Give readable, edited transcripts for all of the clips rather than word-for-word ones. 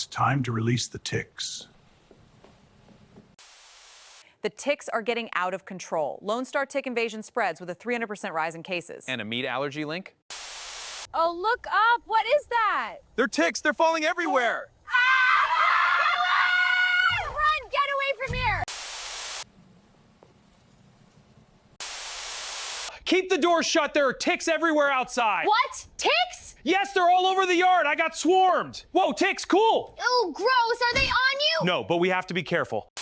It's time to release the ticks. The ticks are getting out of control. Lone Star tick invasion spreads with a 300% rise in cases. And a meat allergy link? Oh, look up! What is that? They're ticks! They're falling everywhere! Run! Get away from here! Keep the door shut! There are ticks everywhere outside! What? Ticks? Yes, they're all over the yard! I got swarmed! Whoa, ticks, cool! Oh, gross! Are they on you? No, but we have to be careful.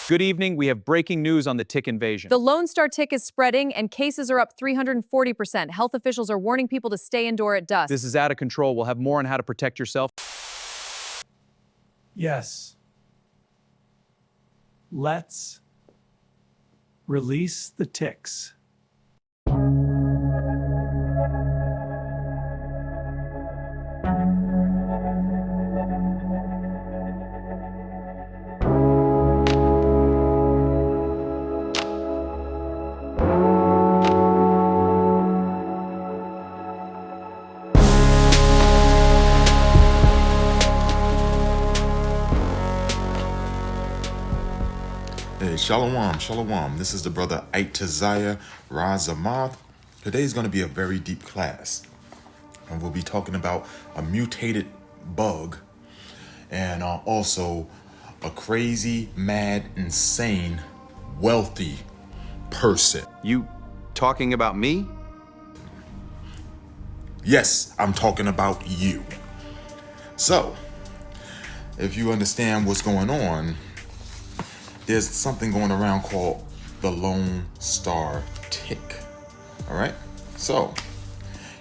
Good evening. We have breaking news on the tick invasion. The Lone Star tick is spreading and cases are up 340%. Health officials are warning people to stay indoor at dusk. This is out of control. We'll have more on how to protect yourself. Yes. Let's release the ticks. Hey, Shalom, Shalom. This is the brother Aitaziah Razamoth. Today's going to be a very deep class. And we'll be talking about a mutated bug and also a crazy, mad, insane, wealthy person. You talking about me? Yes, I'm talking about you. So, if you understand what's going on, there's something going around called the Lone Star tick. All right. So,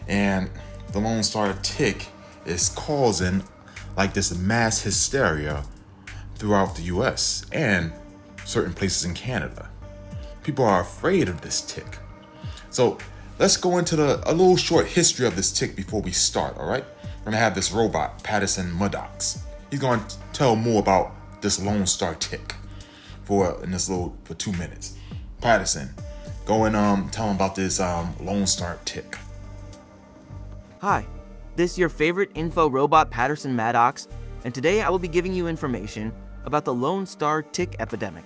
and the Lone Star tick is causing like this mass hysteria throughout the US and certain places in Canada. People are afraid of this tick. So let's go into a little short history of this tick before we start. All right. We're gonna have this robot, Patterson Maddox. He's going to tell more about this Lone Star tick for 2 minutes. Patterson, go and tell him about this Lone Star tick. Hi, this is your favorite info robot Patterson Maddox, and today I will be giving you information about the Lone Star tick epidemic.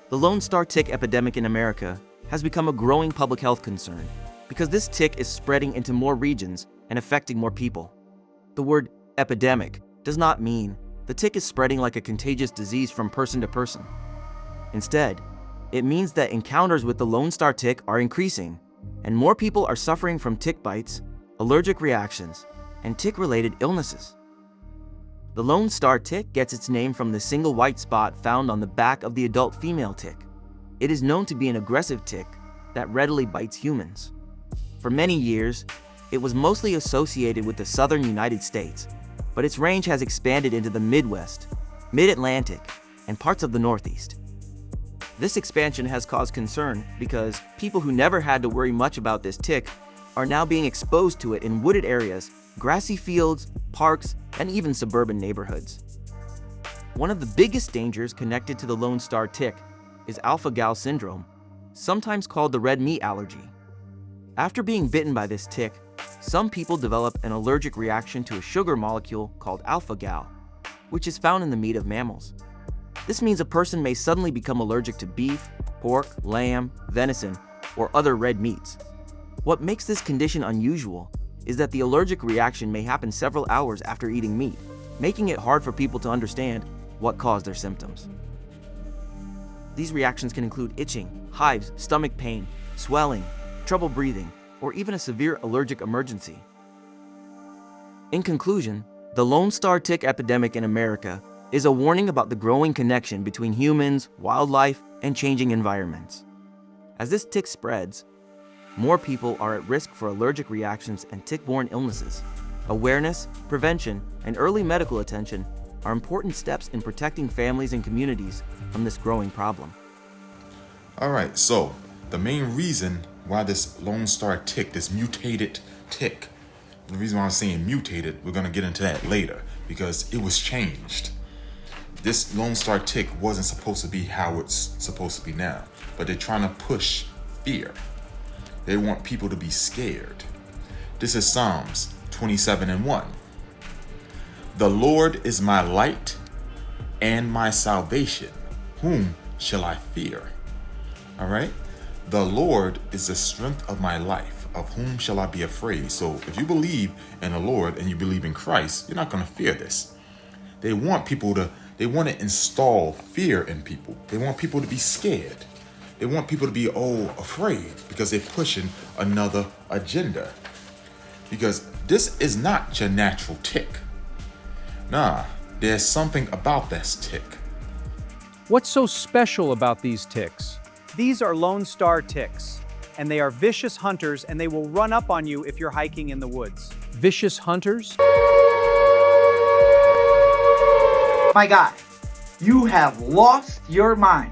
The Lone Star tick epidemic in America has become a growing public health concern because this tick is spreading into more regions and affecting more people. The word epidemic does not mean the tick is spreading like a contagious disease from person to person. Instead, it means that encounters with the Lone Star tick are increasing, and more people are suffering from tick bites, allergic reactions, and tick-related illnesses. The Lone Star tick gets its name from the single white spot found on the back of the adult female tick. It is known to be an aggressive tick that readily bites humans. For many years, it was mostly associated with the southern United States, but its range has expanded into the Midwest, Mid-Atlantic, and parts of the Northeast. This expansion has caused concern because people who never had to worry much about this tick are now being exposed to it in wooded areas, grassy fields, parks, and even suburban neighborhoods. One of the biggest dangers connected to the Lone Star tick is alpha-gal syndrome, sometimes called the red meat allergy. After being bitten by this tick, some people develop an allergic reaction to a sugar molecule called alpha-gal, which is found in the meat of mammals. This means a person may suddenly become allergic to beef, pork, lamb, venison, or other red meats. What makes this condition unusual is that the allergic reaction may happen several hours after eating meat, making it hard for people to understand what caused their symptoms. These reactions can include itching, hives, stomach pain, swelling, trouble breathing, or even a severe allergic emergency. In conclusion, the Lone Star tick epidemic in America is a warning about the growing connection between humans, wildlife, and changing environments. As this tick spreads, more people are at risk for allergic reactions and tick-borne illnesses. Awareness, prevention, and early medical attention are important steps in protecting families and communities from this growing problem. All right, so the main reason why this Lone Star tick, this mutated tick, the reason why I'm saying mutated, we're going to get into that later because it was changed. This Lone Star tick wasn't supposed to be how it's supposed to be now, but they're trying to push fear. They want people to be scared. This is Psalms 27:1. The Lord is my light and my salvation. Whom shall I fear? All right. The Lord is the strength of my life. Of whom shall I be afraid? So if you believe in the Lord and you believe in Christ, you're not going to fear this. They want to install fear in people. They want people to be scared. They want people to be afraid because they're pushing another agenda. Because this is not your natural tick. Nah, there's something about this tick. What's so special about these ticks? These are Lone Star ticks, and they are vicious hunters, and they will run up on you if you're hiking in the woods. Vicious hunters? My guy, you have lost your mind.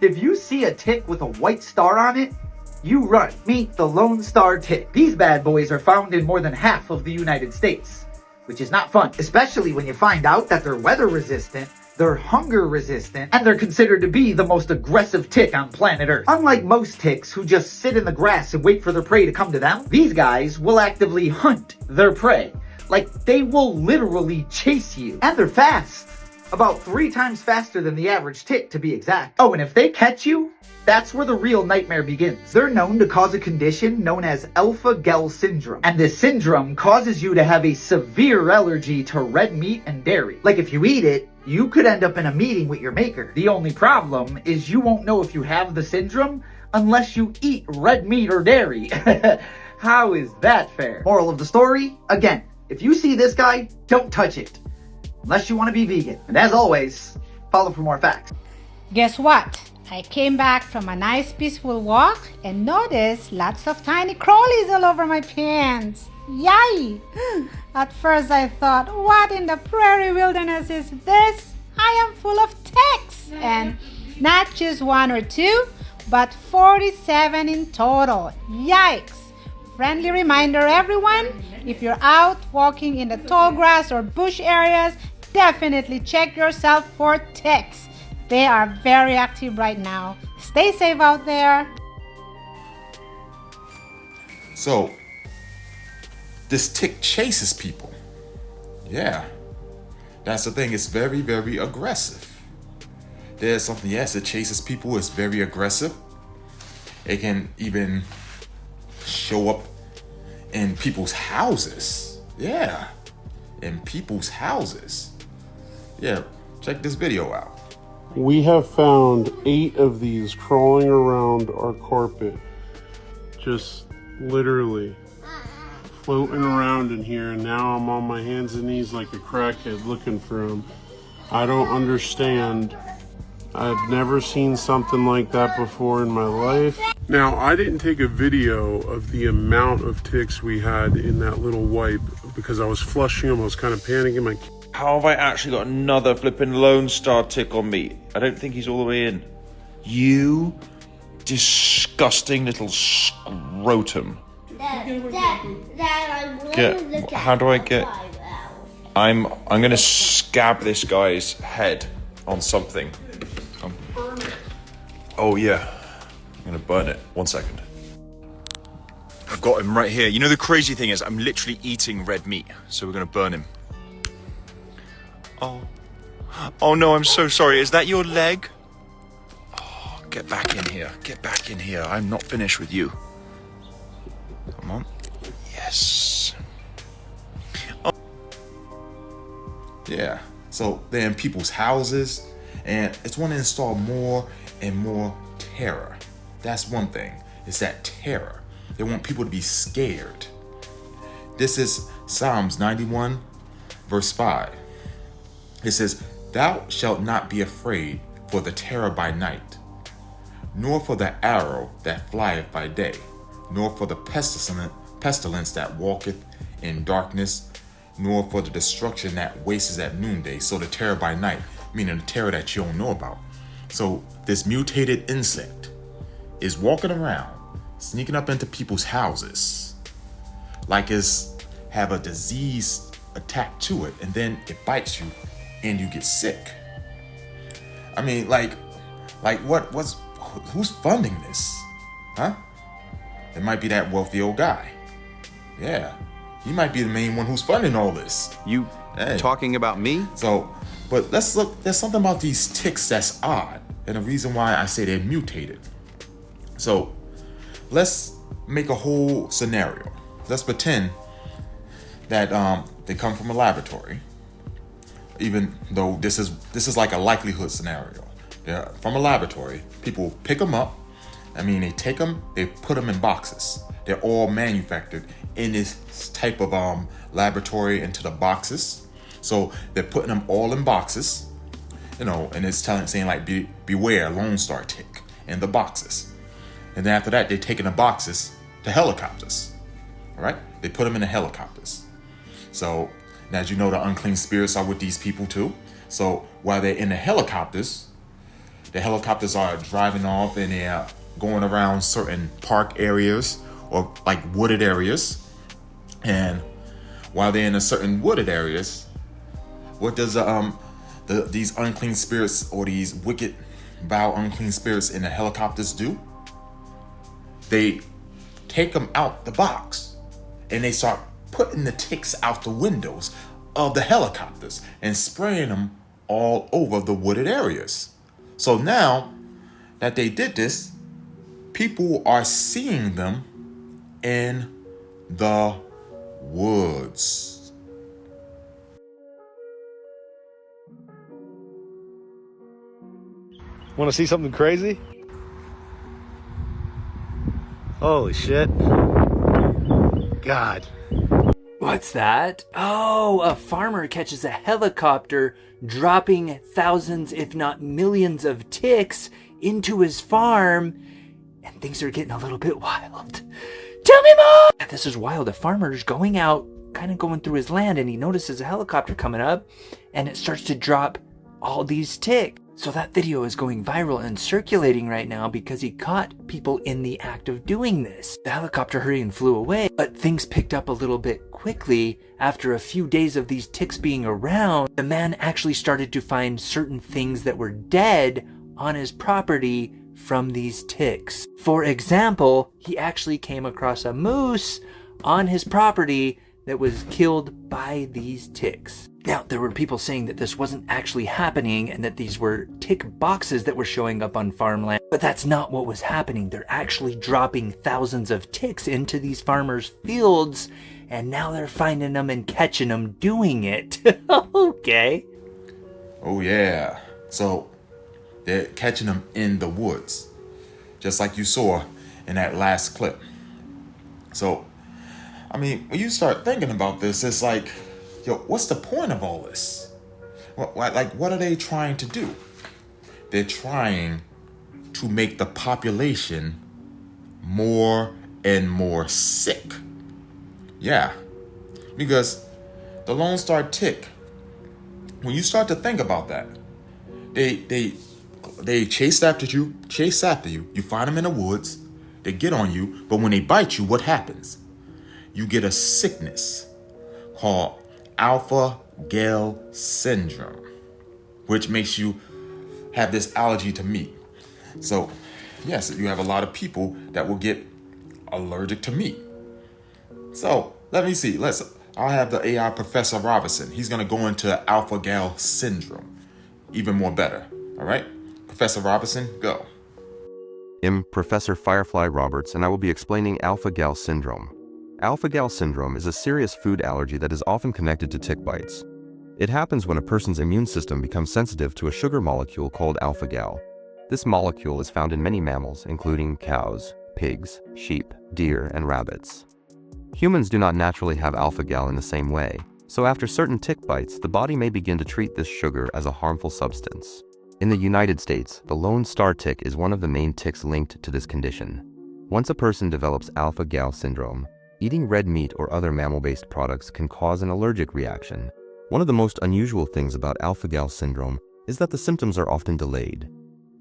If you see a tick with a white star on it, you run. Meet the Lone Star tick. These bad boys are found in more than half of the United States, which is not fun, especially when you find out that they're weather resistant, they're hunger resistant, and they're considered to be the most aggressive tick on planet Earth. Unlike most ticks who just sit in the grass and wait for their prey to come to them, these guys will actively hunt their prey. Like, they will literally chase you. And they're fast. About 3 times faster than the average tick, to be exact. Oh, and if they catch you, that's where the real nightmare begins. They're known to cause a condition known as alpha-gal syndrome. And this syndrome causes you to have a severe allergy to red meat and dairy. Like, if you eat it, you could end up in a meeting with your maker. The only problem is you won't know if you have the syndrome unless you eat red meat or dairy. How is that fair? Moral of the story, again, if you see this guy, don't touch it. Unless you want to be vegan. And as always, follow for more facts. Guess what? I came back from a nice peaceful walk and noticed lots of tiny crawlies all over my pants. Yay! At first I thought, what in the prairie wilderness is this? I am full of ticks. And not just 1 or 2, but 47 in total. Yikes! Friendly reminder everyone, if you're out walking in the tall grass or bush areas, definitely check yourself for ticks. They are very active right now. Stay safe out there. So, this tick chases people. Yeah. That's the thing. It's very, very aggressive. There's something, yes, it chases people. It's very aggressive. It can even show up in people's houses. Yeah. In people's houses. Yeah. Check this video out. We have found 8 of these crawling around our carpet. Just literally floating around in here, and now I'm on my hands and knees like a crackhead looking for them. I don't understand. I've never seen something like that before in my life. Now, I didn't take a video of the amount of ticks we had in that little wipe because I was flushing them. I was kind of panicking. How have I actually got another flipping Lone Star tick on me? I don't think he's all the way in. You disgusting little scrotum. How do I get... I'm gonna scab this guy's head on something. Oh yeah, I'm gonna burn it. 1 second. I've got him right here. You know, the crazy thing is I'm literally eating red meat, so we're gonna burn him. Oh no, I'm so sorry. Is that your leg? Oh, get back in here. Get back in here. I'm not finished with you. Come on. Yes. Oh. Yeah. So they're in people's houses, and it's want to install more and more terror. That's one thing. It's that terror. They want people to be scared. This is Psalms 91, verse 5. It says, "Thou shalt not be afraid for the terror by night, nor for the arrow that flieth by day, nor for the pestilence that walketh in darkness, nor for the destruction that wasteth at noonday." So the terror by night, meaning the terror that you don't know about. So this mutated insect is walking around, sneaking up into people's houses, like it's have a disease attached to it, and then it bites you and you get sick. I mean, like who's funding this? Huh? It might be that wealthy old guy. Yeah, he might be the main one who's funding all this. You talking about me? So, but let's look, there's something about these ticks that's odd, and the reason why I say they're mutated. So, let's make a whole scenario. Let's pretend that they come from a laboratory, even though this is like a likelihood scenario. They're from a laboratory. People pick them up. I mean, they take them, they put them in boxes. They're all manufactured in this type of laboratory into the boxes. So they're putting them all in boxes, you know, and it's saying like, beware Lone Star tick in the boxes. And then after that, they're taking the boxes to helicopters, all right? They put them in the helicopters. So, and as you know, the unclean spirits are with these people too. So while they're in the helicopters are driving off and they're going around certain park areas or like wooded areas. And while they're in a certain wooded areas, what does these unclean spirits or these wicked, vile, unclean spirits in the helicopters do? They take them out the box and they start putting the ticks out the windows of the helicopters and spraying them all over the wooded areas. So now that they did this, people are seeing them in the woods. Want to see something crazy? Holy shit. God. What's that? Oh, a farmer catches a helicopter dropping thousands, if not millions of ticks into his farm, and things are getting a little bit wild. Tell me more! This is wild. A farmer's going out, kind of going through his land, and he notices a helicopter coming up, and it starts to drop all these ticks. So that video is going viral and circulating right now because he caught people in the act of doing this. The helicopter hurried and flew away, but things picked up a little bit quickly. After a few days of these ticks being around, the man actually started to find certain things that were dead on his property from these ticks. For example, he actually came across a moose on his property that was killed by these ticks. Now, there were people saying that this wasn't actually happening and that these were tick boxes that were showing up on farmland, but that's not what was happening. They're actually dropping thousands of ticks into these farmers' fields, and now they're finding them and catching them doing it. Okay. Oh yeah. So they're catching them in the woods, just like you saw in that last clip. So, I mean, when you start thinking about this, it's like, yo, what's the point of all this? What are they trying to do? They're trying to make the population more and more sick. Yeah, because the Lone Star tick, when you start to think about that, they chase after you. You find them in the woods. They get on you, but when they bite you, what happens? You get a sickness called alpha-gal syndrome, which makes you have this allergy to meat. So, yes, you have a lot of people that will get allergic to meat. So, let me see. I'll have the AI Professor Robinson. He's going to go into alpha-gal syndrome even more better. All right? Professor Robinson, go. I'm Professor Firefly Roberts, and I will be explaining alpha-gal syndrome. Alpha-gal syndrome is a serious food allergy that is often connected to tick bites. It happens when a person's immune system becomes sensitive to a sugar molecule called alpha-gal. This molecule is found in many mammals, including cows, pigs, sheep, deer, and rabbits. Humans do not naturally have alpha-gal in the same way, so after certain tick bites, the body may begin to treat this sugar as a harmful substance. In the United States, the Lone Star tick is one of the main ticks linked to this condition. Once a person develops alpha-gal syndrome, eating red meat or other mammal-based products can cause an allergic reaction. One of the most unusual things about alpha-gal syndrome is that the symptoms are often delayed.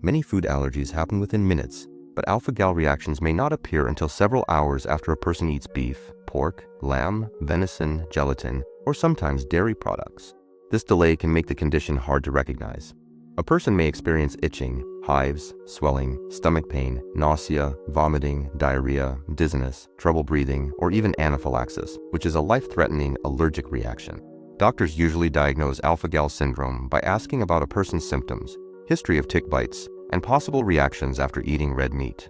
Many food allergies happen within minutes, but alpha-gal reactions may not appear until several hours after a person eats beef, pork, lamb, venison, gelatin, or sometimes dairy products. This delay can make the condition hard to recognize. A person may experience itching, hives, swelling, stomach pain, nausea, vomiting, diarrhea, dizziness, trouble breathing, or even anaphylaxis, which is a life-threatening allergic reaction. Doctors usually diagnose alpha-gal syndrome by asking about a person's symptoms, history of tick bites, and possible reactions after eating red meat.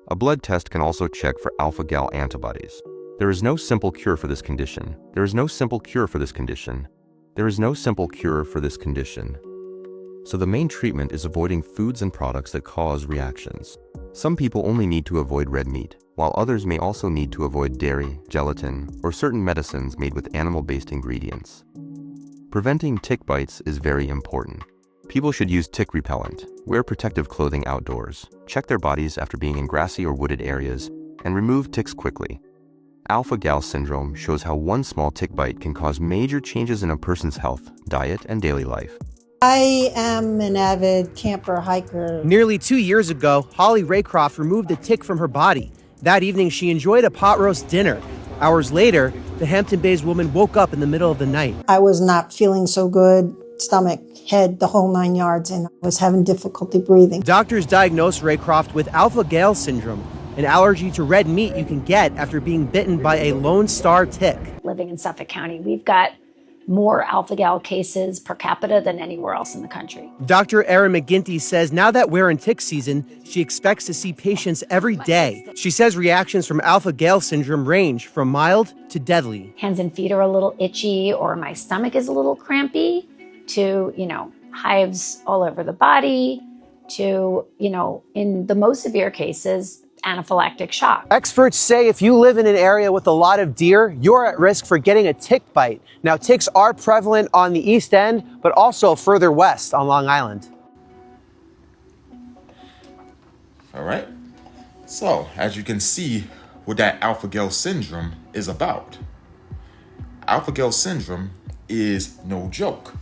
A blood test can also check for alpha-gal antibodies. There is no simple cure for this condition. There is no simple cure for this condition. There is no simple cure for this condition. So the main treatment is avoiding foods and products that cause reactions. Some people only need to avoid red meat, while others may also need to avoid dairy, gelatin, or certain medicines made with animal-based ingredients. Preventing tick bites is very important. People should use tick repellent, wear protective clothing outdoors, check their bodies after being in grassy or wooded areas, and remove ticks quickly. Alpha-gal syndrome shows how one small tick bite can cause major changes in a person's health, diet, and daily life. I am an avid camper hiker. Nearly 2 years ago, Holly Raycroft removed a tick from her body. That evening, she enjoyed a pot roast dinner. Hours later, the Hampton Bays woman woke up in the middle of the night. I was not feeling so good, stomach, head, the whole 9 yards, and I was having difficulty breathing. Doctors diagnosed Raycroft with alpha-gal syndrome, an allergy to red meat you can get after being bitten by a Lone Star tick. Living in Suffolk County, we've got more alpha-gal cases per capita than anywhere else in the country. Dr. Erin McGinty says now that we're in tick season, she expects to see patients every day. She says reactions from alpha-gal syndrome range from mild to deadly. Hands and feet are a little itchy, or my stomach is a little crampy, to, hives all over the body, to, in the most severe cases, anaphylactic shock. Experts say if you live in an area with a lot of deer, you're at risk for getting a tick bite. Now, ticks are prevalent on the East End, but also further west on Long Island. All right. So, as you can see what that alpha-gal syndrome is about. Alpha-gal syndrome is no joke.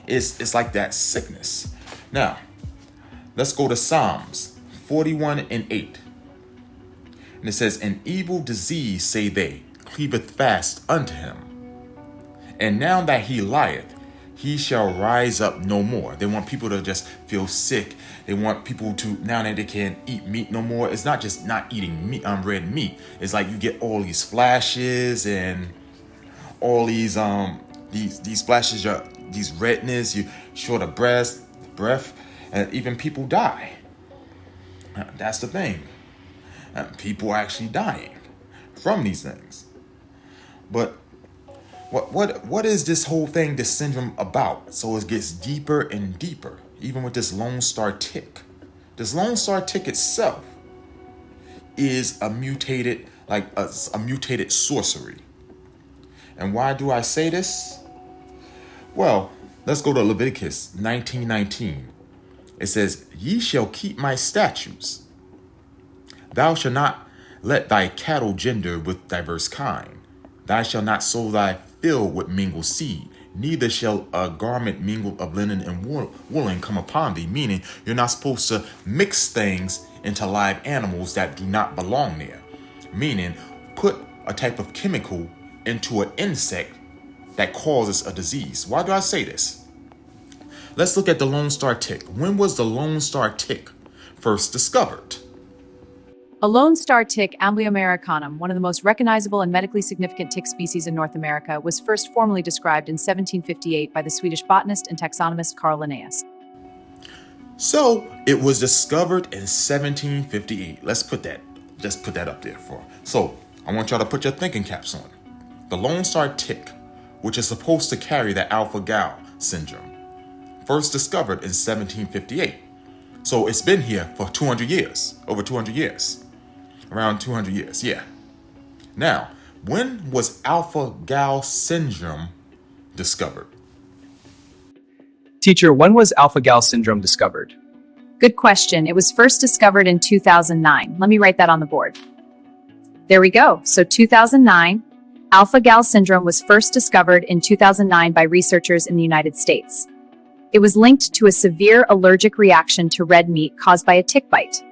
It's like that sickness. Now, let's go to Psalms 41:8. And it says, "An evil disease, say they, cleaveth fast unto him. And now that he lieth, he shall rise up no more." They want people to just feel sick. They want people to, now that they can't eat meat no more. It's not just not eating meat, red meat. It's like you get all these flashes and all these flashes, these redness, you short of breath, and even people die. That's the thing. People are actually dying from these things. But what is this whole thing, this syndrome about? So it gets deeper and deeper, even with this Lone Star tick. This Lone Star tick itself is a mutated, a mutated sorcery. And why do I say this? Well, let's go to Leviticus 19:19. It says, "Ye shall keep my statutes. Thou shalt not let thy cattle gender with diverse kind. Thou shalt not sow thy field with mingled seed. Neither shall a garment mingled of linen and woolen come upon thee." Meaning, you're not supposed to mix things into live animals that do not belong there. Meaning, put a type of chemical into an insect that causes a disease. Why do I say this? Let's look at the Lone Star tick. When was the Lone Star tick first discovered? A Lone Star tick, Amblyomma americanum, one of the most recognizable and medically significant tick species in North America, was first formally described in 1758 by the Swedish botanist and taxonomist Carl Linnaeus. So it was discovered in 1758. Just put that up there for. So I want y'all to put your thinking caps on. The Lone Star tick, which is supposed to carry the alpha-gal syndrome, first discovered in 1758. So it's been here for 200 years, over 200 years, around 200 years, yeah. Now, when was alpha-gal syndrome discovered? Teacher, when was alpha-gal syndrome discovered? Good question. It was first discovered in 2009. Let me write that on the board. There we go. So 2009, alpha-gal syndrome was first discovered in 2009 by researchers in the United States. It was linked to a severe allergic reaction to red meat caused by a tick bite.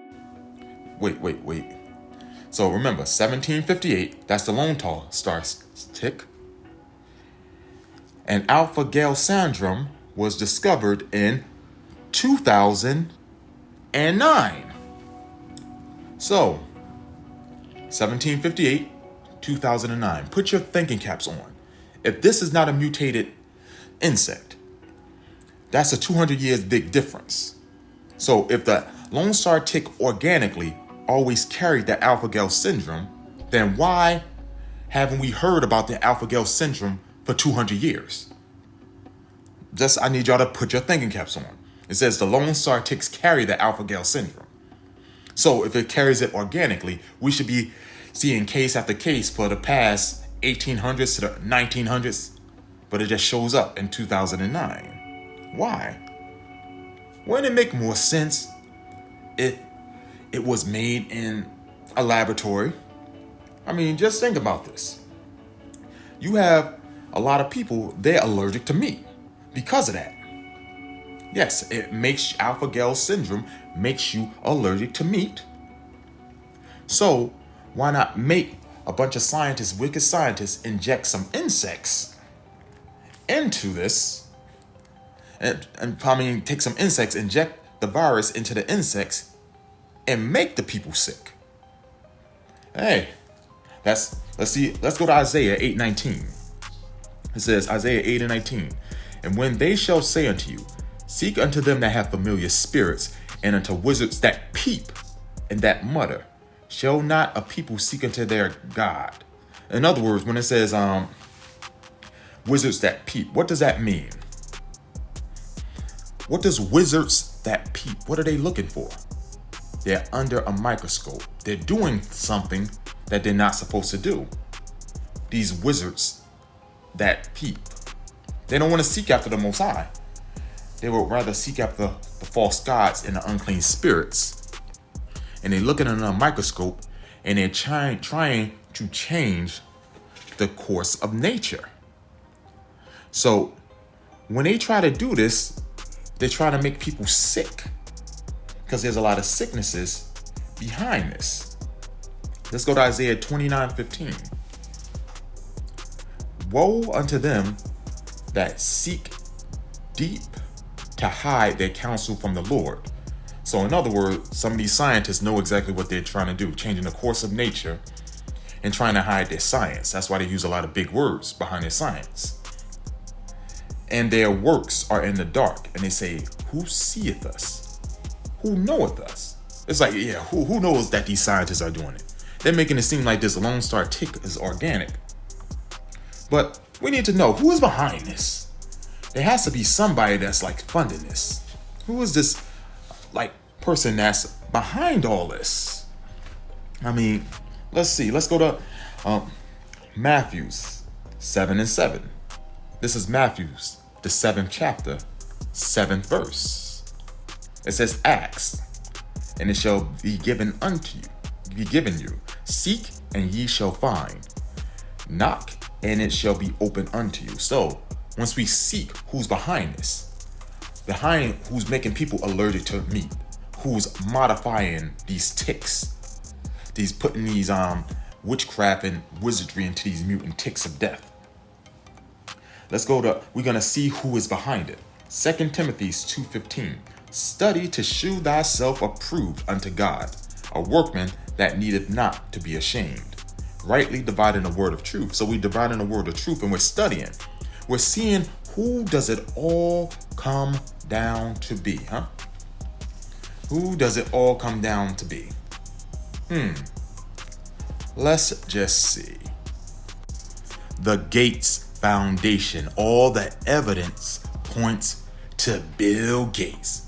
Wait. So remember, 1758, that's the Lone Star tick. And alpha-gal syndrome was discovered in 2009. So, 1758, 2009. Put your thinking caps on. If this is not a mutated insect, that's a 200 years big difference. So if the Lone Star tick organically always carried the alpha-gal syndrome, then why haven't we heard about the alpha-gal syndrome for 200 years? I need y'all to put your thinking caps on. It says the Lone Star ticks carry the alpha-gal syndrome. So if it carries it organically, we should be seeing case after case for the past 1800s to the 1900s, but it just shows up in 2009. Why? Wouldn't it make more sense if it was made in a laboratory? I mean, just think about this. You have a lot of people, they're allergic to meat because of that. Yes, it makes alpha-gal syndrome makes you allergic to meat. So why not make a bunch of scientists, wicked scientists, inject some insects into this? And take some insects, inject the virus into the insects, and make the people sick. Hey, let's go to Isaiah 8:19. It says, Isaiah 8:19, and when they shall say unto you, seek unto them that have familiar spirits, and unto wizards that peep and that mutter, shall not a people seek unto their God? In other words, when it says wizards that peep, what does that mean? What does wizards that peep, what are they looking for? They're under a microscope. They're doing something that they're not supposed to do. These wizards that peep, they don't want to seek after the Most High. They would rather seek after the false gods and the unclean spirits. And they're looking under a microscope and they're trying to change the course of nature. So when they try to do this, they're trying to make people sick because there's a lot of sicknesses behind this. Let's go to Isaiah 29:15. Woe unto them that seek deep to hide their counsel from the Lord. So in other words, some of these scientists know exactly what they're trying to do, changing the course of nature and trying to hide their science. That's why they use a lot of big words behind their science. And their works are in the dark. And they say, who seeth us? Who knoweth us? It's like, yeah, who knows that these scientists are doing it? They're making it seem like this Lone Star tick is organic. But we need to know who is behind this. There has to be somebody that's like funding this. Who is this like person that's behind all this? I mean, let's see. Let's go to Matthew 7:7. This is Matthew, the 7th chapter, 7th verse. It says, ask, and it shall be given unto you, be given you. Seek, and ye shall find. Knock, and it shall be open unto you. So, once we seek who's behind this, behind who's making people allergic to meat, who's modifying these ticks, these putting these witchcraft and wizardry into these mutant ticks of death. We're going to see who is behind it. 2 Timothy 2:15. Study to shew thyself approved unto God, a workman that needeth not to be ashamed, rightly dividing the word of truth. So we're dividing the word of truth and we're studying. We're seeing who does it all come down to be, huh? Who does it all come down to be? Let's just see. The Gates Foundation. All the evidence points to Bill Gates.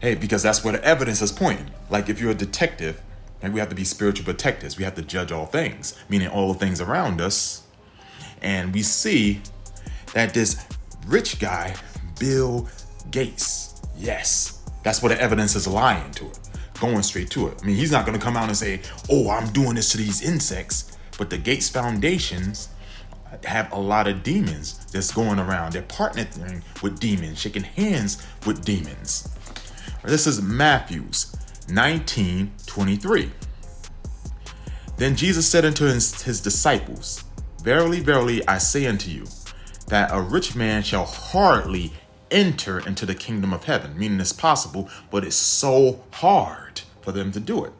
Hey, because that's where the evidence is pointing. Like if you're a detective, and we have to be spiritual detectives, we have to judge all things, meaning all the things around us. And we see that this rich guy, Bill Gates, yes, that's where the evidence is lying to it, going straight to it. I mean, he's not going to come out and say, oh, I'm doing this to these insects. But the Gates Foundations have a lot of demons that's going around. They're partnering with demons, shaking hands with demons. This is Matthew 19:23. Then Jesus said unto his disciples, verily, verily, I say unto you, that a rich man shall hardly enter into the kingdom of heaven, meaning it's possible, but it's so hard for them to do it.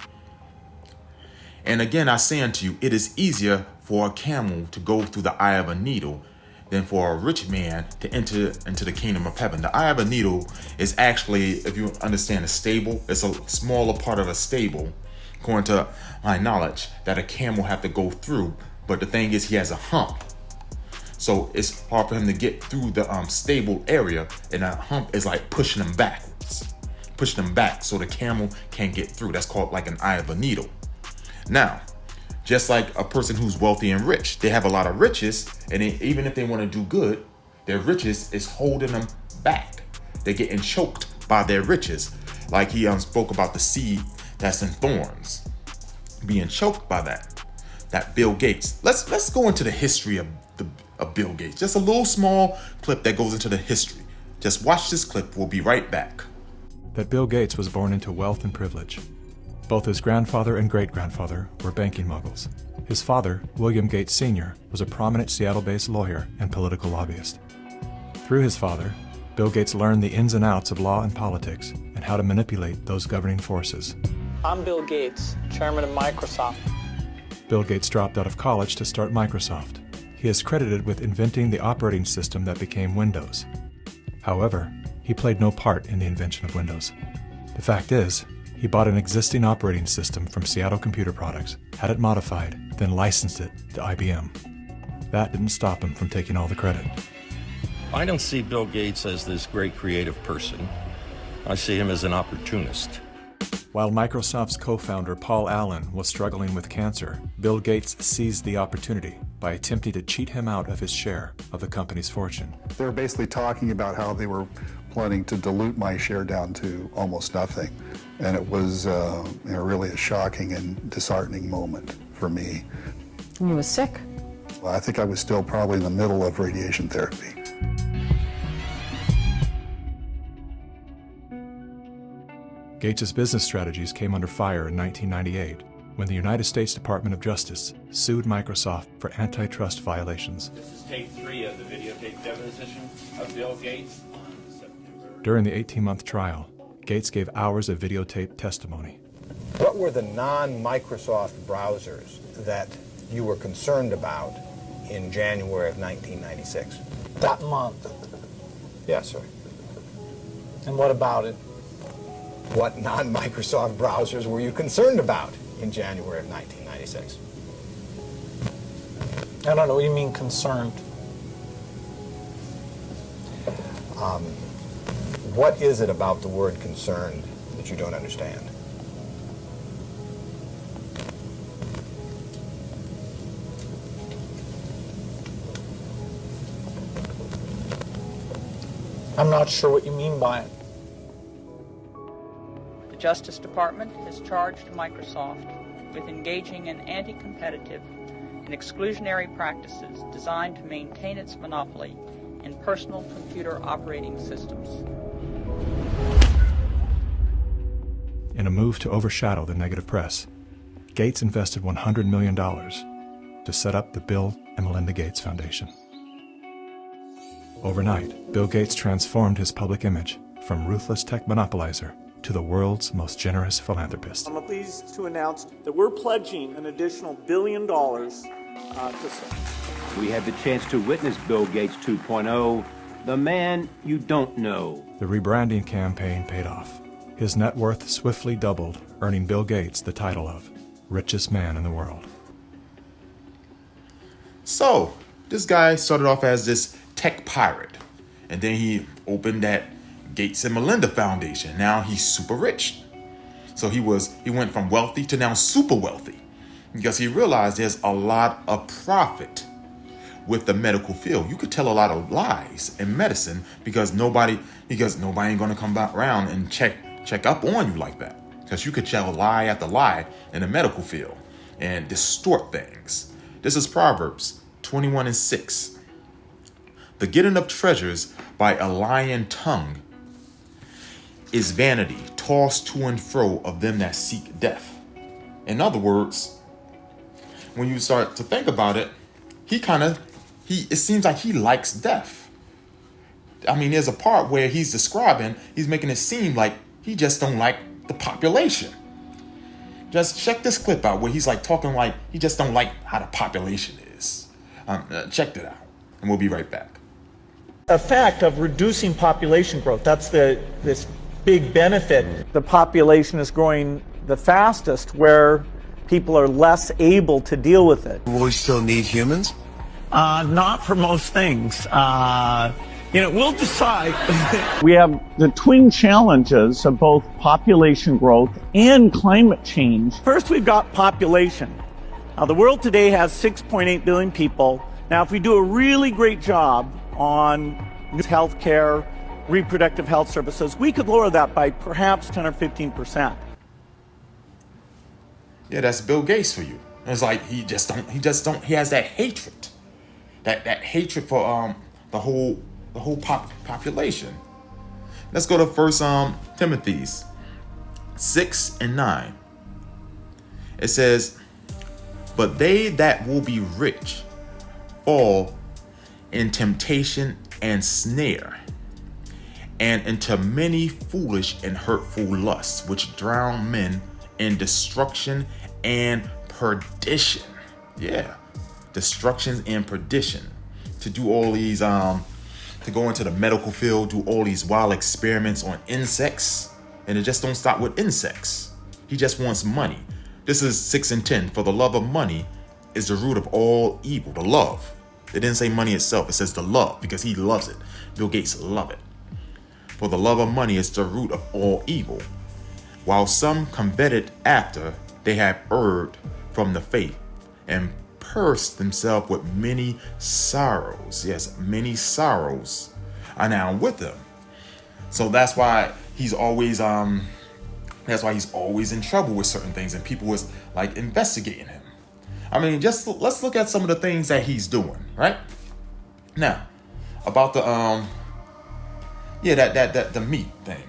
And again, I say unto you, it is easier for a camel to go through the eye of a needle than for a rich man to enter into the kingdom of heaven. The eye of a needle is actually, if you understand, a stable. It's a smaller part of a stable, according to my knowledge, that a camel have to go through. But the thing is, he has a hump. So it's hard for him to get through the stable area, and that hump is like pushing him backwards, pushing him back so the camel can't get through. That's called like an eye of a needle. Now, just like a person who's wealthy and rich, they have a lot of riches, and even if they want to do good, their riches is holding them back. They're getting choked by their riches. Like he spoke about the seed that's in thorns, being choked by that Bill Gates. Let's go into the history of Bill Gates. Just a little small clip that goes into the history. Just watch this clip. We'll be right back. That Bill Gates was born into wealth and privilege. Both his grandfather and great-grandfather were banking moguls. His father, William Gates Sr., was a prominent Seattle-based lawyer and political lobbyist. Through his father, Bill Gates learned the ins and outs of law and politics and how to manipulate those governing forces. I'm Bill Gates, chairman of Microsoft. Bill Gates dropped out of college to start Microsoft. He is credited with inventing the operating system that became Windows. However, he played no part in the invention of Windows. The fact is, he bought an existing operating system from Seattle Computer Products, had it modified, then licensed it to IBM. That didn't stop him from taking all the credit. I don't see Bill Gates as this great creative person. I see him as an opportunist. While Microsoft's co-founder Paul Allen was struggling with cancer, Bill Gates seized the opportunity by attempting to cheat him out of his share of the company's fortune. They were basically talking about how they were planning to dilute my share down to almost nothing. And it was really a shocking and disheartening moment for me. You were sick? Well, I think I was still probably in the middle of radiation therapy. Gates' business strategies came under fire in 1998 when the United States Department of Justice sued Microsoft for antitrust violations. This is tape 3 of the videotape deposition of Bill Gates. During the 18-month trial, Gates gave hours of videotape testimony. What were the non-Microsoft browsers that you were concerned about in January of 1996? That month. Yes, sir. And what about it? What non-Microsoft browsers were you concerned about in January of 1996? I don't know what you mean concerned. What is it about the word concerned that you don't understand? I'm not sure what you mean by it. The Justice Department has charged Microsoft with engaging in anti-competitive and exclusionary practices designed to maintain its monopoly in personal computer operating systems. In a move to overshadow the negative press, Gates invested $100 million to set up the Bill and Melinda Gates Foundation. Overnight, Bill Gates transformed his public image from ruthless tech monopolizer to the world's most generous philanthropist. I'm pleased to announce that we're pledging an additional $1 billion to We had the chance to witness Bill Gates 2.0, the man you don't know. The rebranding campaign paid off. His net worth swiftly doubled, earning Bill Gates the title of richest man in the world. So, this guy started off as this tech pirate, and then he opened that Gates and Melinda Foundation. Now he's super rich. So he went from wealthy to now super wealthy, because he realized there's a lot of profit with the medical field. You could tell a lot of lies in medicine because nobody ain't gonna come back around and check up on you like that. Because you could tell lie after lie in the medical field and distort things. This is Proverbs 21:6. The getting of treasures by a lying tongue is vanity, tossed to and fro of them that seek death. In other words, when you start to think about it, it seems like he likes death. I mean, there's a part where he's making it seem like he just don't like the population. Just check this clip out where he's like talking like he just don't like how the population is. Check that out, and we'll be right back. Effect of reducing population growth. That's this big benefit. The population is growing the fastest where people are less able to deal with it. Will we still need humans? Not for most things. We'll decide. We have the twin challenges of both population growth and climate change. First, we've got population. Now, the world today has 6.8 billion people. Now, if we do a really great job on health care, reproductive health services, we could lower that by perhaps 10 or 15%. Yeah, that's Bill Gates for you. It's like he has that hatred. That hatred for the whole population. Let's go to 1 Timothy 6:9. It says, "But they that will be rich fall in temptation and snare, and into many foolish and hurtful lusts, which drown men in destruction and perdition." Yeah, destruction and perdition. To do all these, to go into the medical field, do all these wild experiments on insects, and it just don't stop with insects. He just wants money. This is 6:10. "For the love of money is the root of all evil." The love. It didn't say money itself. It says the love, because he loves it. Bill Gates love it. "For the love of money is the root of all evil. While some coveted after, they have erred from the faith and pursed themselves with many sorrows." Yes, many sorrows are now with them. So that's why he's always in trouble with certain things, and people was like investigating him. I mean, just let's look at some of the things that he's doing, right? Now, about the the meat thing.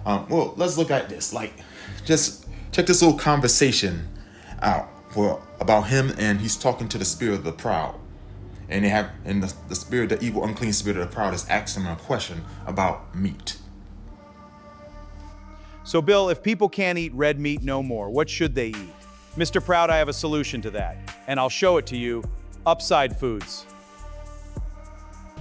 Well, let's look at this. Like, just check this little conversation out about him, and he's talking to the spirit of the proud, and the spirit, the evil, unclean spirit of the proud, is asking him a question about meat. So, Bill, if people can't eat red meat no more, what should they eat? Mr. Proud, I have a solution to that, and I'll show it to you. Upside Foods.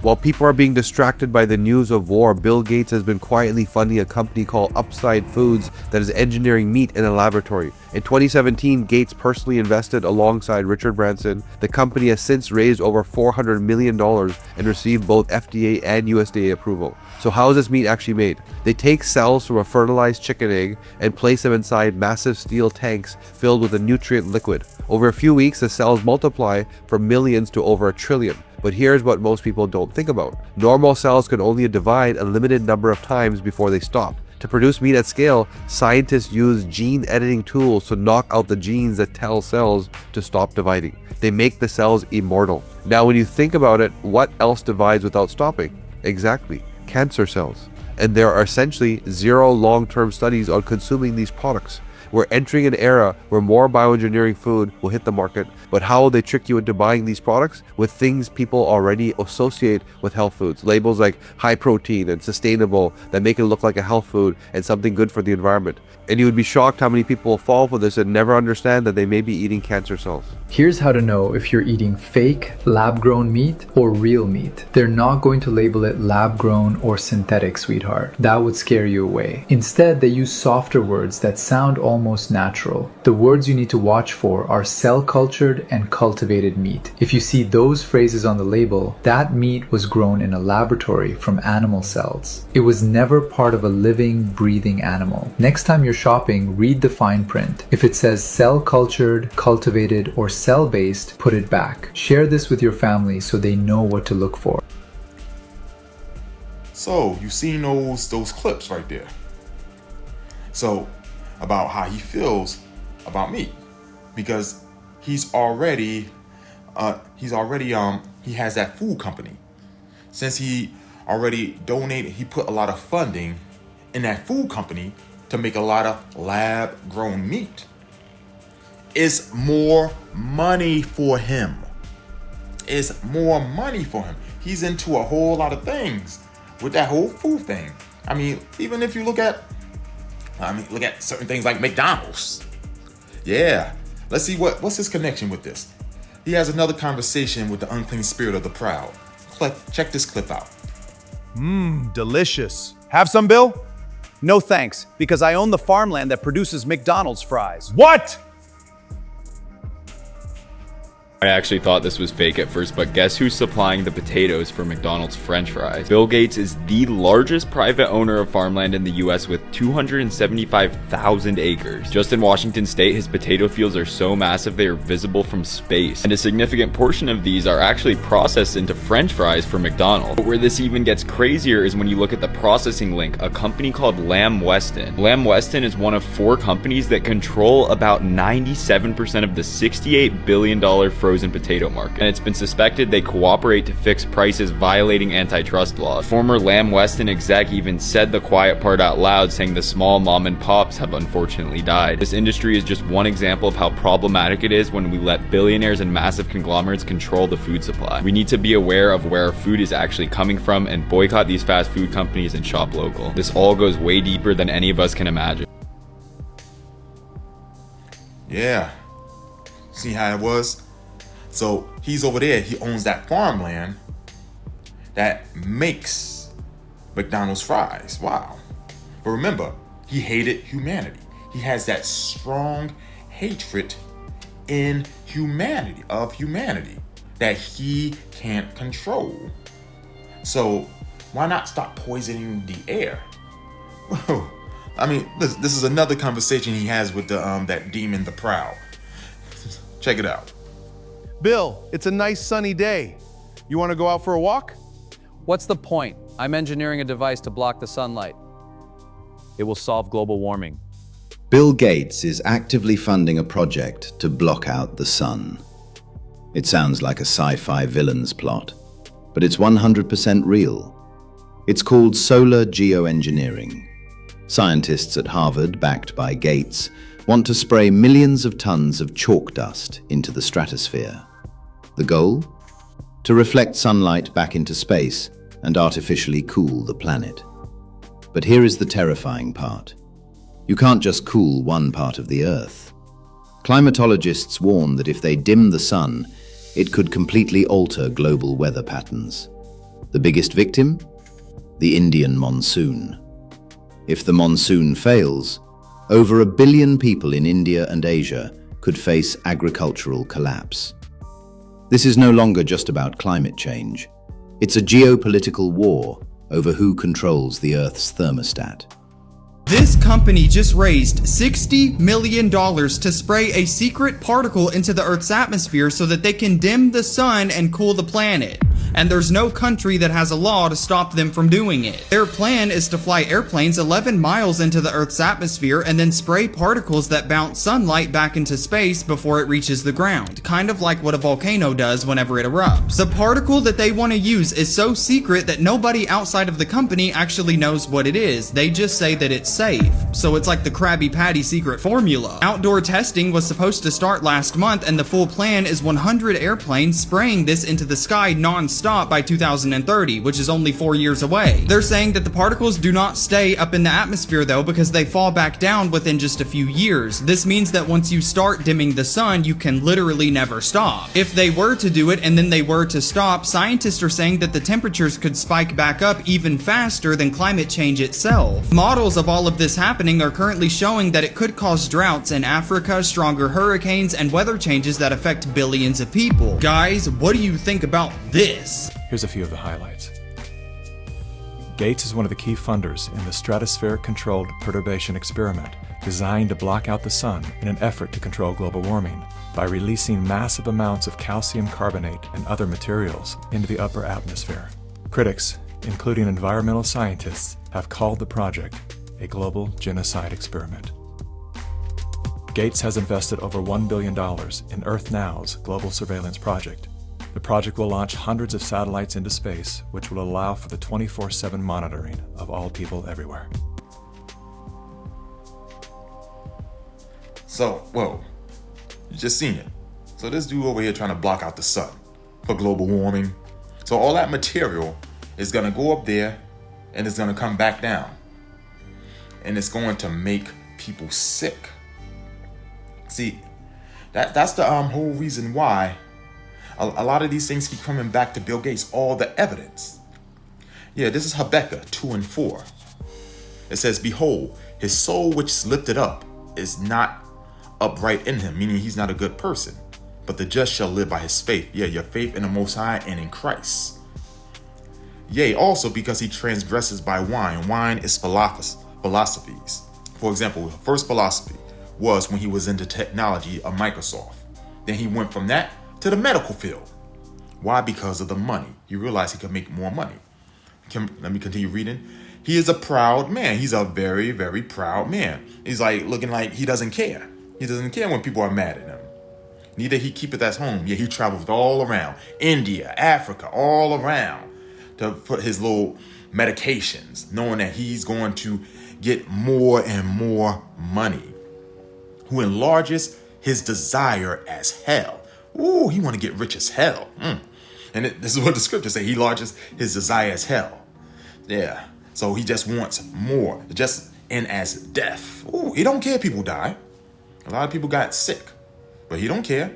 While people are being distracted by the news of war, Bill Gates has been quietly funding a company called Upside Foods that is engineering meat in a laboratory. In 2017, Gates personally invested alongside Richard Branson. The company has since raised over $400 million and received both FDA and USDA approval. So how is this meat actually made? They take cells from a fertilized chicken egg and place them inside massive steel tanks filled with a nutrient liquid. Over a few weeks, the cells multiply from millions to over 1 trillion. But here's what most people don't think about. Normal cells can only divide a limited number of times before they stop. To produce meat at scale, scientists use gene editing tools to knock out the genes that tell cells to stop dividing. They make the cells immortal. Now, when you think about it, what else divides without stopping? Exactly, cancer cells. And there are essentially zero long-term studies on consuming these products. We're entering an era where more bioengineering food will hit the market, but how will they trick you into buying these products? With things people already associate with health foods. Labels like high protein and sustainable that make it look like a health food and something good for the environment. And you would be shocked how many people will fall for this and never understand that they may be eating cancer cells. Here's how to know if you're eating fake, lab-grown meat or real meat. They're not going to label it lab-grown or synthetic, sweetheart. That would scare you away. Instead, they use softer words that sound almost natural. The words you need to watch for are cell-cultured and cultivated meat. If you see those phrases on the label, that meat was grown in a laboratory from animal cells. It was never part of a living, breathing animal. Next time you're shopping, read the fine print. If it says cell-cultured, cultivated, or cell-based, put it back. Share this with your family so they know what to look for. So you've seen those clips right there. So about how he feels about meat, because he has that food company. Since he already donated, he put a lot of funding in that food company to make a lot of lab-grown meat. It's more money for him. It's more money for him. He's into a whole lot of things. with that whole food thing. I mean, even if you look at certain things like McDonald's. Yeah, let's see what's his connection with this. He has another conversation with the unclean spirit of the proud. Check this clip out. Delicious. Have some, Bill? No thanks, because I own the farmland that produces McDonald's fries. What? I actually thought this was fake at first, but guess who's supplying the potatoes for McDonald's French fries? Bill Gates is the largest private owner of farmland in the US with 275,000 acres. Just in Washington state, his potato fields are so massive they are visible from space. And a significant portion of these are actually processed into French fries for McDonald's. But where this even gets crazier is when you look at the processing link, a company called Lamb Weston. Lamb Weston is one of 4 companies that control about 97% of the $68 billion frozen potato market, and it's been suspected they cooperate to fix prices violating antitrust laws. Former Lamb Weston exec even said the quiet part out loud, saying the small mom and pops have unfortunately died. This industry is just one example of how problematic it is when we let billionaires and massive conglomerates control the food supply. We need to be aware of where our food is actually coming from and boycott these fast food companies and shop local. This all goes way deeper than any of us can imagine. Yeah, see how it was? So he's over there, he owns that farmland that makes McDonald's fries. Wow. But remember, he hated humanity. He has that strong hatred in humanity, that he can't control. So why not stop poisoning the air? I mean, this is another conversation he has with that demon, the proud. Check it out. Bill, it's a nice sunny day. You want to go out for a walk? What's the point? I'm engineering a device to block the sunlight. It will solve global warming. Bill Gates is actively funding a project to block out the sun. It sounds like a sci-fi villain's plot, but it's 100% real. It's called solar geoengineering. Scientists at Harvard, backed by Gates, want to spray millions of tons of chalk dust into the stratosphere. The goal? To reflect sunlight back into space and artificially cool the planet. But here is the terrifying part. You can't just cool one part of the Earth. Climatologists warn that if they dim the sun, it could completely alter global weather patterns. The biggest victim? The Indian monsoon. If the monsoon fails, over 1 billion people in India and Asia could face agricultural collapse. This is no longer just about climate change. It's a geopolitical war over who controls the Earth's thermostat. This company just raised $60 million to spray a secret particle into the Earth's atmosphere so that they can dim the sun and cool the planet. And there's no country that has a law to stop them from doing it. Their plan is to fly airplanes 11 miles into the Earth's atmosphere and then spray particles that bounce sunlight back into space before it reaches the ground, kind of like what a volcano does whenever it erupts. The particle that they want to use is so secret that nobody outside of the company actually knows what it is. They just say that it's safe. So it's like the Krabby Patty secret formula. Outdoor testing was supposed to start last month, and the full plan is 100 airplanes spraying this into the sky non-stop by 2030, which is only 4 years away. They're saying that the particles do not stay up in the atmosphere though, because they fall back down within just a few years. This means that once you start dimming the sun, you can literally never stop. If they were to do it and then they were to stop, scientists are saying that the temperatures could spike back up even faster than climate change itself. Models of all of this happening are currently showing that it could cause droughts in Africa, stronger hurricanes, and weather changes that affect billions of people. Guys, what do you think about this? Here's a few of the highlights. Gates is one of the key funders in the stratospheric-controlled perturbation experiment designed to block out the sun in an effort to control global warming by releasing massive amounts of calcium carbonate and other materials into the upper atmosphere. Critics, including environmental scientists, have called the project a global genocide experiment. Gates has invested over $1 billion in Earth Now's global surveillance project. The project will launch hundreds of satellites into space, which will allow for the 24/7 monitoring of all people everywhere. So, whoa, you just seen it. So this dude over here trying to block out the sun for global warming. So all that material is gonna go up there and it's going to come back down. And it's going to make people sick. See, that's the whole reason why a lot of these things keep coming back to Bill Gates, all the evidence. Yeah, this is Habakkuk 2:4. It says, behold, his soul which is lifted up is not upright in him, meaning he's not a good person, but the just shall live by his faith. Yeah, your faith in the Most High and in Christ. Yea, also because he transgresses by wine. Wine is philosophies. For example, the first philosophy was when he was into technology of Microsoft. Then he went from that to the medical field. Why? Because of the money. He realized he could make more money. Let me continue reading. He is a proud man. He's a very, very proud man. He's like looking like he doesn't care. He doesn't care when people are mad at him. Neither he keepeth at home. Yeah, he travels all around. India, Africa, all around to put his little medications, knowing that he's going to get more and more money. Who enlarges his desire as hell. Ooh, he want to get rich as hell. And this is what the scriptures say. He enlarges his desire as hell. Yeah. So he just wants more. Just in as death. Ooh, he don't care if people die. A lot of people got sick, but he don't care.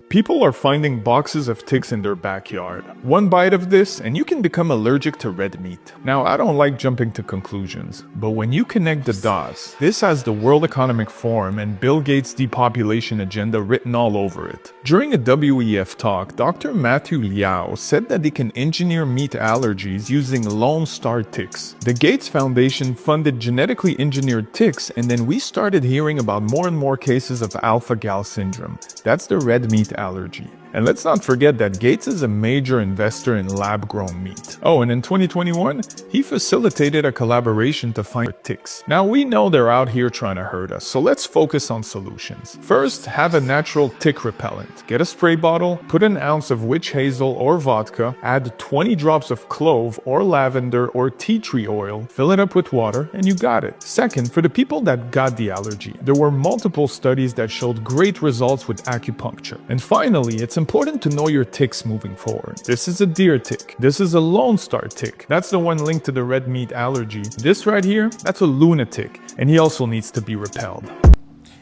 People are finding boxes of ticks in their backyard. One bite of this and you can become allergic to red meat. Now, I don't like jumping to conclusions, but when you connect the dots, this has the World Economic Forum and Bill Gates' depopulation agenda written all over it. During a WEF talk, Dr. Matthew Liao said that they can engineer meat allergies using Lone Star ticks. The Gates Foundation funded genetically engineered ticks, and then we started hearing about more and more cases of alpha-gal syndrome. That's the red meat allergy. And let's not forget that Gates is a major investor in lab-grown meat. Oh, and in 2021, he facilitated a collaboration to find ticks. Now, we know they're out here trying to hurt us, so let's focus on solutions. First, have a natural tick repellent. Get a spray bottle, put an ounce of witch hazel or vodka, add 20 drops of clove or lavender or tea tree oil, fill it up with water, and you got it. Second, for the people that got the allergy, there were multiple studies that showed great results with acupuncture. And finally, it's important to know your ticks moving forward. This is a deer tick. This is a Lone Star tick. That's the one linked to the red meat allergy. This right here, that's a lunatic, and he also needs to be repelled.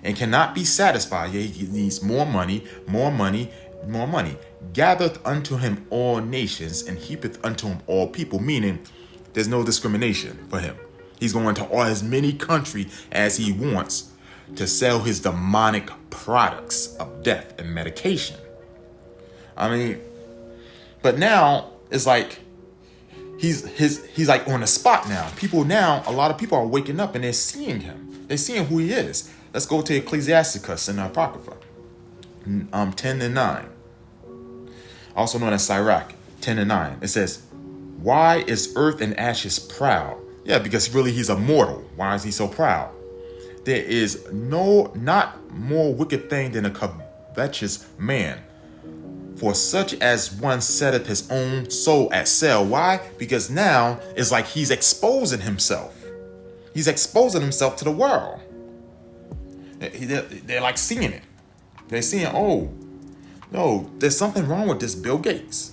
And cannot be satisfied. Yeah, he needs more money, more money, more money. Gathereth unto him all nations, and heapeth unto him all people, meaning there's no discrimination for him. He's going to all as many countries as he wants to sell his demonic products of death and medication. I mean, but now it's like he's like on the spot now. A lot of people are waking up and they're seeing him. They're seeing who he is. Let's go to Ecclesiasticus in the Apocrypha, 10:9. Also known as Sirach, 10:9. It says, "Why is earth and ashes proud?" Yeah, because really he's a mortal. Why is he so proud? There is not more wicked thing than a covetous man. For such as one setteth his own soul at sale. Why? Because now it's like he's exposing himself. He's exposing himself to the world. They're like seeing it. They're seeing, oh, no, there's something wrong with this Bill Gates.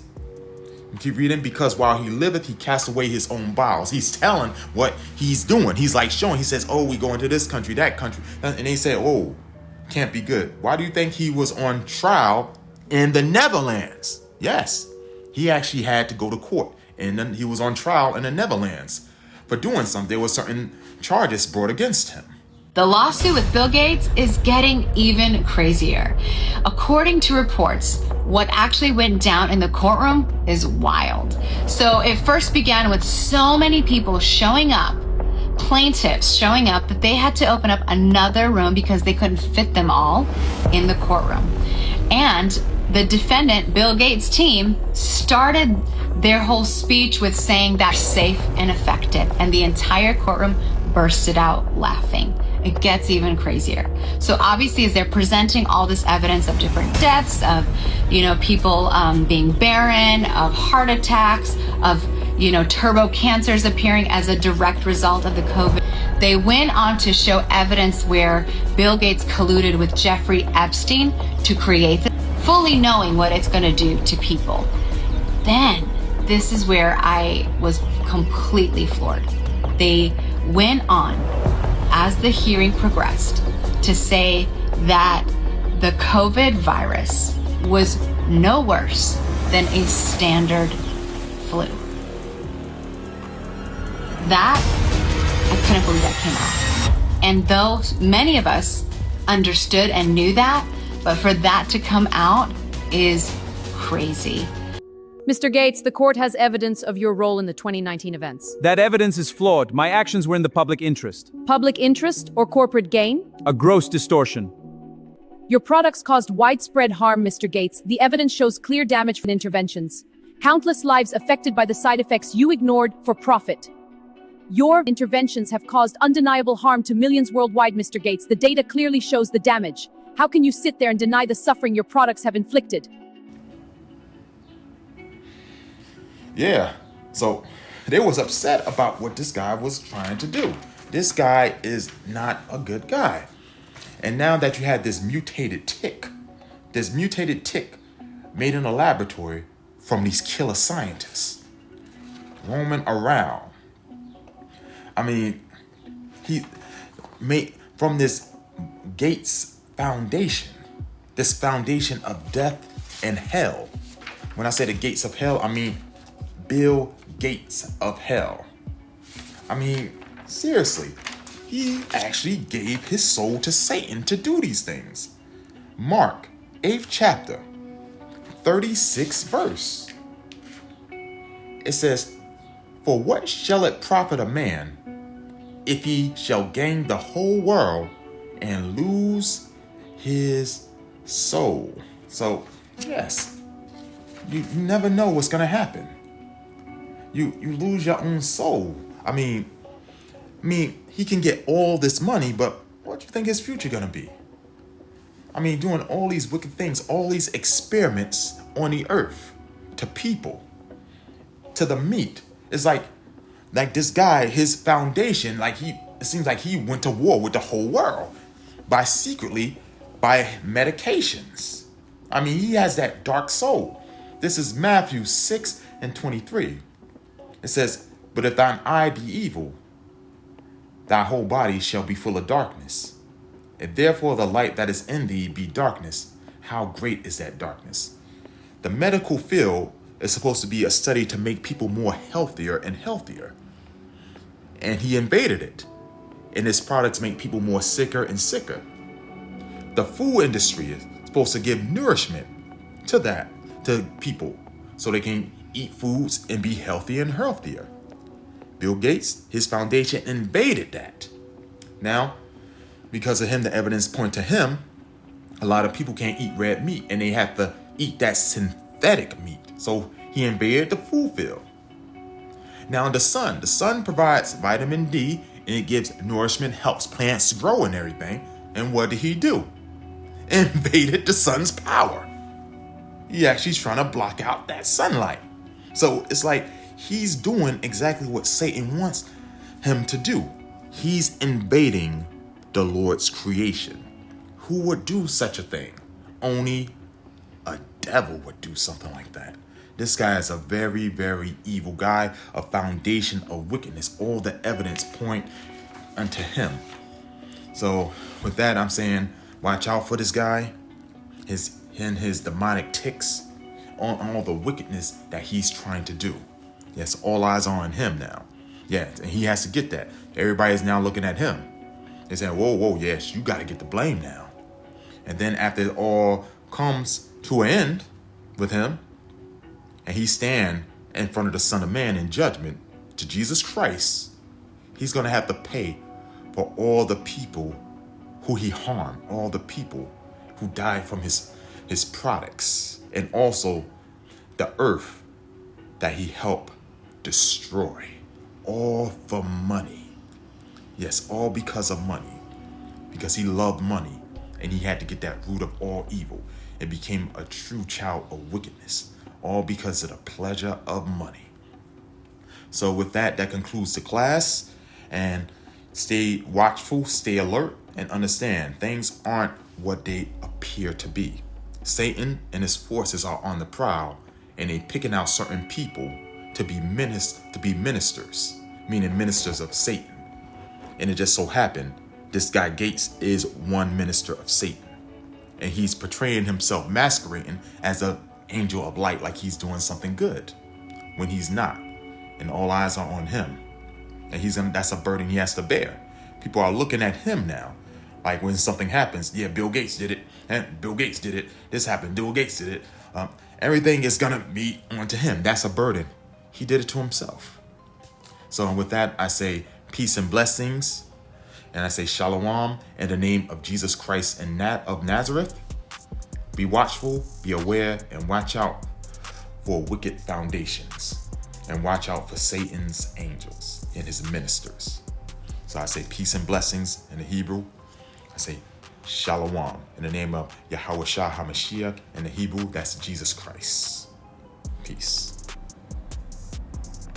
You keep reading, because while he liveth, he cast away his own bowels. He's telling what he's doing. He's like showing. He says, oh, we go into this country, that country. And they say, oh, can't be good. Why do you think he was on trial in the Netherlands? Yes, he actually had to go to court. And then he was on trial in the Netherlands for doing something. There were certain charges brought against him. The lawsuit with Bill Gates is getting even crazier. According to reports, what actually went down in the courtroom is wild. So it first began with so many people showing up, plaintiffs showing up, that they had to open up another room because they couldn't fit them all in the courtroom. And the defendant, Bill Gates' team, started their whole speech with saying that's safe and effective, and the entire courtroom bursted out laughing. It gets even crazier. So obviously, as they're presenting all this evidence of different deaths, of, people being barren, of heart attacks, of, turbo cancers appearing as a direct result of the COVID, they went on to show evidence where Bill Gates colluded with Jeffrey Epstein to create this, fully knowing what it's going to do to people. Then this is where I was completely floored. They went on, as the hearing progressed, to say that the COVID virus was no worse than a standard flu. That, I couldn't believe that came out. And though many of us understood and knew that, but for that to come out is crazy. Mr. Gates, the court has evidence of your role in the 2019 events. That evidence is flawed. My actions were in the public interest. Public interest or corporate gain? A gross distortion. Your products caused widespread harm, Mr. Gates. The evidence shows clear damage from interventions. Countless lives affected by the side effects you ignored for profit. Your interventions have caused undeniable harm to millions worldwide, Mr. Gates. The data clearly shows the damage. How can you sit there and deny the suffering your products have inflicted? Yeah, so they was upset about what this guy was trying to do. This guy is not a good guy. And now that you had this mutated tick made in a laboratory from these killer scientists roaming around. I mean, he made from this Gates foundation, this foundation of death and hell. When I say the gates of hell, I mean Bill Gates of hell. I mean, seriously, he actually gave his soul to Satan to do these things. Mark, 8th chapter, 36th verse. It says, "For what shall it profit a man if he shall gain the whole world and lose his soul?" So, yes, you never know what's going to happen. You lose your own soul. I mean, he can get all this money, but what do you think his future gonna be? I mean, doing all these wicked things, all these experiments on the earth to people, to the meat. It's like this guy, his foundation, it seems like he went to war with the whole world by medications. I mean, he has that dark soul. This is Matthew 6:23. It says, "But if thine eye be evil, thy whole body shall be full of darkness. If therefore the light that is in thee be darkness, how great is that darkness?" The medical field is supposed to be a study to make people more healthier and healthier. And he invaded it. And his products make people more sicker and sicker. The food industry is supposed to give nourishment to people so they can eat foods and be healthier and healthier. Bill Gates, his foundation invaded that. Now, because of him, the evidence point to him, a lot of people can't eat red meat and they have to eat that synthetic meat. So he invaded the food field. Now the sun provides vitamin D and it gives nourishment, helps plants grow and everything. And what did he do? Invaded the sun's power. He actually is trying to block out that sunlight. So it's like he's doing exactly what Satan wants him to do. He's invading the Lord's creation. Who would do such a thing? Only a devil would do something like that. This guy is a very, very evil guy, a foundation of wickedness. All the evidence point unto him. So with that, I'm saying, watch out for this guy, his demonic ticks, on all the wickedness that he's trying to do. Yes, all eyes are on him now. Yeah, and he has to get that. Everybody's now looking at him. They're saying, whoa, yes, you got to get the blame now. And then after it all comes to an end with him, and he stand in front of the Son of Man in judgment to Jesus Christ, he's going to have to pay for all the people who he harmed, all the people who died from his products, and also the earth that he helped destroy, all for money. Yes, all because of money, because he loved money and he had to get that root of all evil and became a true child of wickedness, all because of the pleasure of money. So with that concludes the class, and stay watchful, stay alert, and understand things aren't what they appear to be. Satan and his forces are on the prowl, and they picking out certain people to be ministers, meaning ministers of Satan. And it just so happened, this guy Gates is one minister of Satan. And he's portraying himself, masquerading as an angel of light, like he's doing something good, when he's not. And all eyes are on him. And that's a burden he has to bear. People are looking at him now. Like when something happens, yeah, Bill Gates did it, and Bill Gates did it, this happened, Bill Gates did it. Everything is gonna be onto him. That's a burden. He did it to himself. So with that, I say peace and blessings. And I say shalom in the name of Jesus Christ and of Nazareth. Be watchful, be aware, and watch out for wicked foundations. And watch out for Satan's angels and his ministers. So I say peace and blessings in the Hebrew. I say shalom in the name of Yahweh Shah HaMashiach. In the Hebrew, that's Jesus Christ.